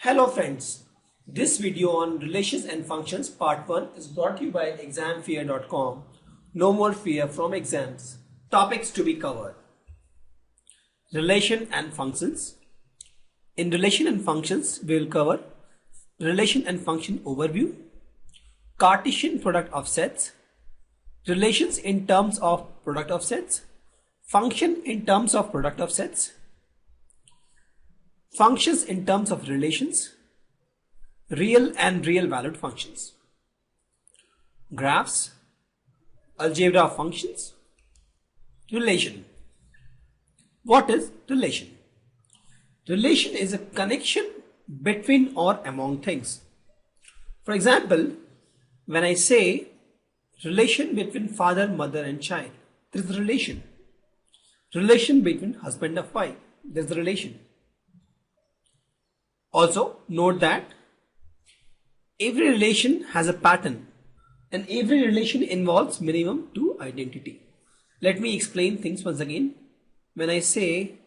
Hello friends, this video on relations and functions part 1 is brought to you by examfear.com. No more fear from exams. Topics to be covered. Relation and functions. In relation and functions we will cover relation and function overview, Cartesian product of sets, relations in terms of product of sets, function in terms of product of sets, functions in terms of relations, real and real valued functions, graphs, algebra of functions, relation. What is relation? Relation is a connection between or among things. For example, when I say relation between father, mother and child, there is a relation. Relation between husband and wife, there is a relation. Also, note that every relation has a pattern and every relation involves minimum two identity. Let me explain things once again. When I say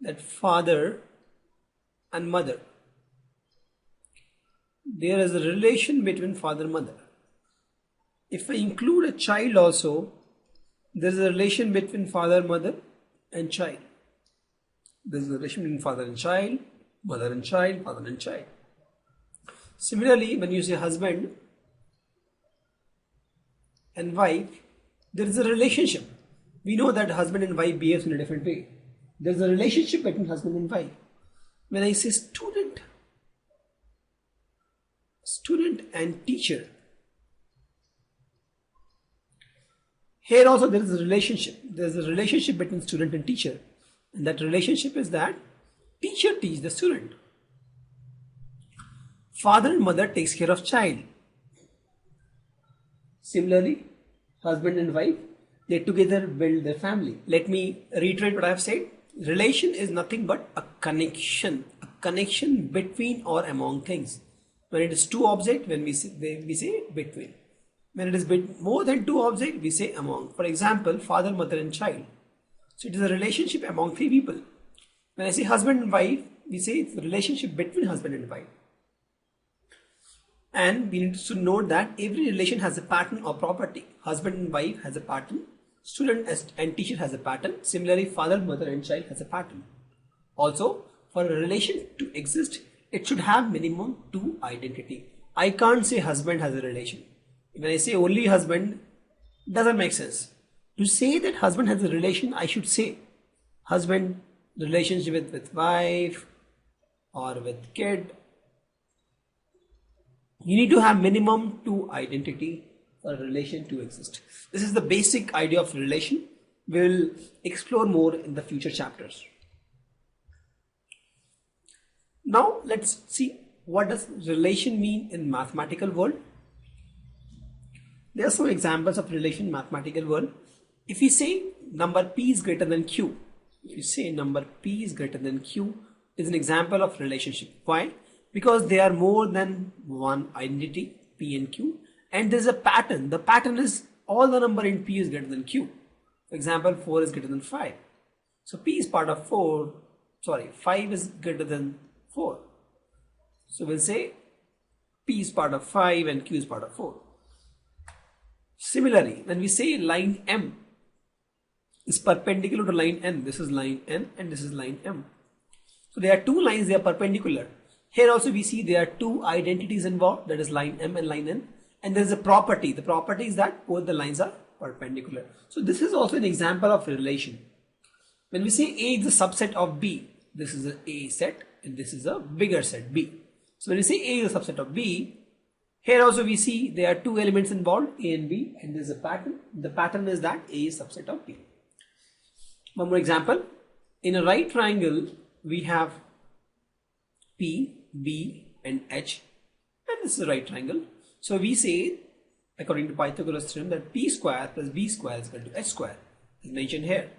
that father and mother, there is a relation between father and mother. If I include a child also, there is a relation between father, mother and child. There is a relation between father and child, mother and child, father and child. Similarly, when you say husband and wife, there is a relationship. We know that husband and wife behaves in a different way. There is a relationship between husband and wife. When I say student and teacher, here also there is a relationship. There is a relationship between student and teacher. And that relationship is that teacher teaches the student. Father and mother takes care of child. Similarly, husband and wife, they together build their family. Let me reiterate what I have said. Relation is nothing but a connection between or among things. When it is two objects, when we say between. When it is more than two objects, we say among. For example, father, mother and child. So it is a relationship among three people. When I say husband and wife, we say it's a relationship between husband and wife. And we need to note that every relation has a pattern or property. Husband and wife has a pattern. Student and teacher has a pattern. Similarly, father, mother and child has a pattern. Also, for a relation to exist, it should have minimum two identity. I can't say husband has a relation. When I say only husband, doesn't make sense. To say that husband has a relation, I should say husband relationship with wife or with kid. You need to have minimum two identity for a relation to exist. This is the basic idea of relation. We will explore more in the future chapters. Now let's see what does relation mean in mathematical world. There are some examples of relation in mathematical world. If we say number p is greater than q, if you say number p is greater than q, is an example of relationship. Why? Because they are more than one identity, p and q, and there is a pattern. The pattern is all the number in p is greater than q. For example, 4 is greater than 5. So p is part of 5 is greater than 4. So we'll say p is part of 5 and q is part of 4. Similarly, when we say line m is perpendicular to line n, this is line n and this is line m. So there are two lines, they are perpendicular. Here also we see there are two identities involved, that is line m and line n, and there is a property. The property is that both the lines are perpendicular. So this is also an example of relation. When we say A is a subset of B, this is a A set and this is a bigger set B. So when we say A is a subset of B, here also we see there are two elements involved, A and B, and there is a pattern. The pattern is that A is a subset of B. One more example. In a right triangle, we have P, B and H, and this is a right triangle. So we say, according to Pythagoras theorem, that P square plus B square is equal to H square, as mentioned here.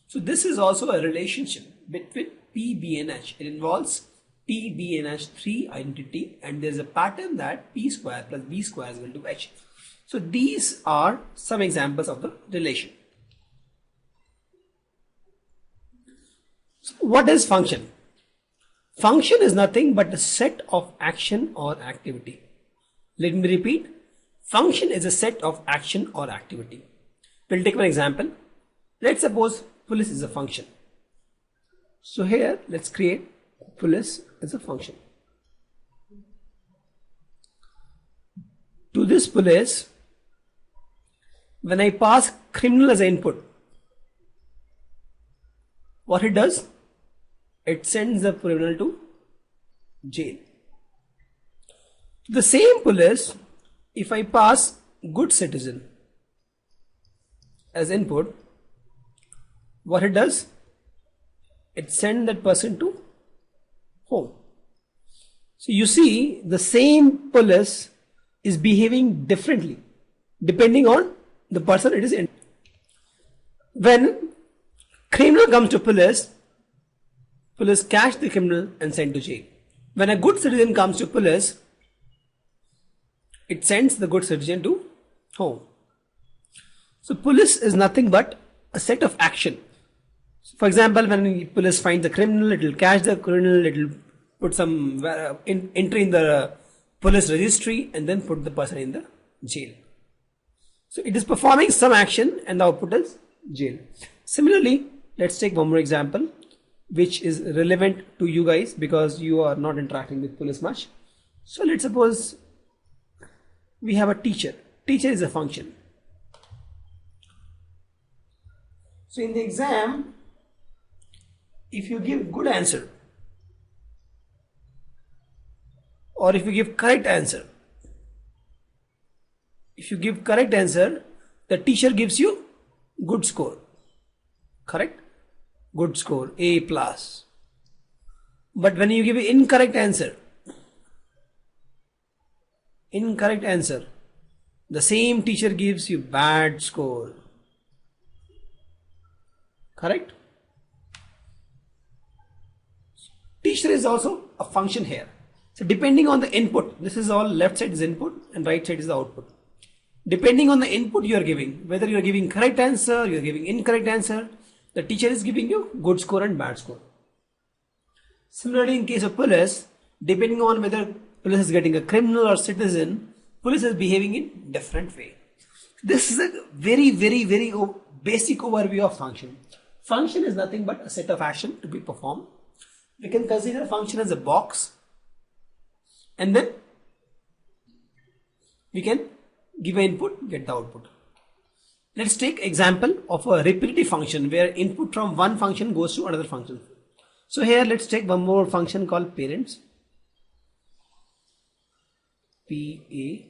So this is also a relationship between P, B and H. It involves P, B and H three identity, and there is a pattern that P square plus B square is equal to H. So these are some examples of the relation. So what is function? Function is nothing but a set of action or activity. Let me repeat. Function is a set of action or activity. We'll take one example. Let's suppose police is a function. So here let's create police as a function. To this police, when I pass criminal as an input, what it does? It sends the criminal to jail. The same police, if I pass good citizen as input, what it does? It sends that person to home. So you see, the same police is behaving differently depending on the person it is in. When criminal comes to police catch the criminal and send to jail. When a good citizen comes to police, it sends the good citizen to home. So police is nothing but a set of action. For example, when police finds the criminal, it will catch the criminal, it will put some entry in the police registry and then put the person in the jail. So it is performing some action and the output is jail. Similarly, let's take one more example which is relevant to you guys because you are not interacting with police much. So let's suppose we have a teacher. Teacher is a function. So in the exam, if you give good answer or if you give correct answer, the teacher gives you good score. Correct? Good score, A+. But when you give an incorrect answer, the same teacher gives you bad score. Correct? Teacher is also a function here. So depending on the input, this is all left side is input and right side is the output. Depending on the input you are giving, whether you are giving correct answer, you are giving incorrect answer, the teacher is giving you good score and bad score. Similarly, in case of police, depending on whether police is getting a criminal or citizen, police is behaving in different way. This is a very basic overview of function. Function is nothing but a set of action to be performed. We can consider function as a box and then we can give an input, get the output. Let's take example of a repetitive function where input from one function goes to another function. So here let's take one more function called parents. P-A-R-E-N-T-S.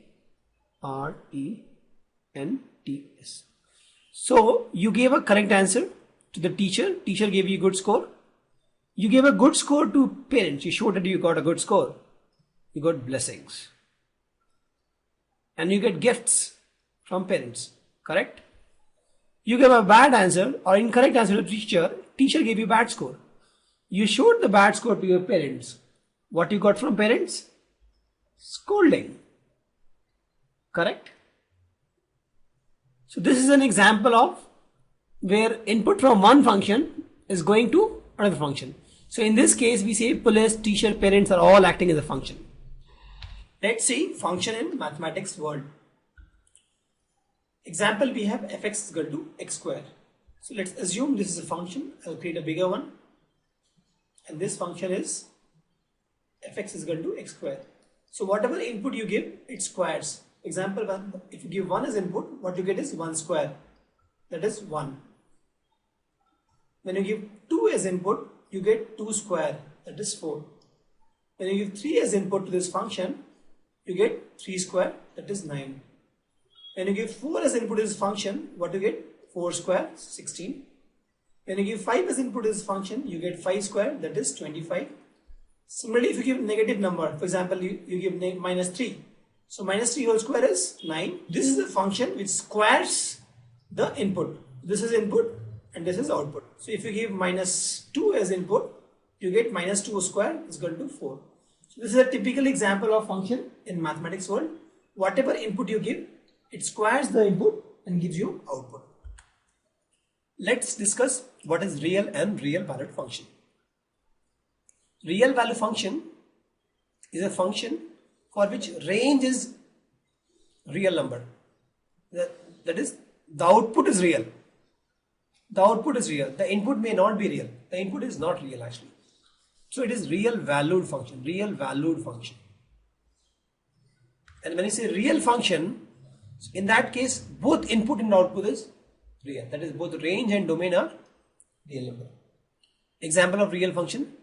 So you gave a correct answer to the teacher. Teacher gave you good score. You gave a good score to parents. You showed that you got a good score. You got blessings. And you get gifts from parents. Correct? You gave a bad answer or incorrect answer to the teacher. Teacher gave you bad score. You showed the bad score to your parents. What you got from parents? Scolding. Correct? So this is an example of where input from one function is going to another function. So in this case, we say police, teacher, parents are all acting as a function. Let's see function in mathematics world. Example, we have fx is equal to x square. So let's assume this is a function. I'll create a bigger one. And this function is fx is equal to x square. So whatever input you give, it squares. Example 1, if you give 1 as input, what you get is 1 square. That is 1. When you give 2 as input, you get 2 square. That is 4. When you give 3 as input to this function, you get 3 square. That is 9. When you give 4 as input to this function, what you get? 4 square, 16. When you give 5 as input to this function, you get 5 square, that is 25. Similarly, if you give negative number, for example, you give minus 3. So minus 3 whole square is 9. This is a function which squares the input. This is input and this is output. So if you give minus 2 as input, you get minus 2 square is equal to 4. So this is a typical example of function in mathematics world. Whatever input you give, it squares the input and gives you output. Let's discuss what is real and real valued function. Real value function is a function for which range is real number. That is, the output is real. The output is real. The input may not be real. The input is not real actually. So it is real valued function. Real valued function. And when you say real function, in that case, both input and output is real. That is, both range and domain are real number. Example of real function: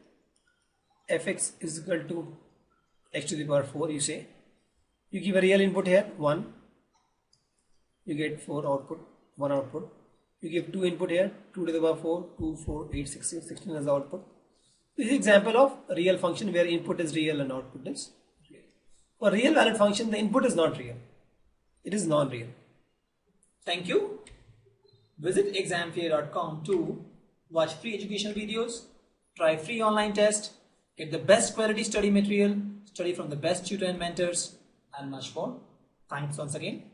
fx is equal to x to the power 4. You say, you give a real input here 1, you get 4 output, 1 output. You give 2 input here, 2 to the power 4, 2, 4, 8, 16, 16 as the output. This is example of a real function where input is real and output is real. For real valued function, the input is not real. It is non-real. Thank you. Visit examfear.com to watch free educational videos, try free online test, get the best quality study material, study from the best tutor and mentors, and much more. Thanks once again.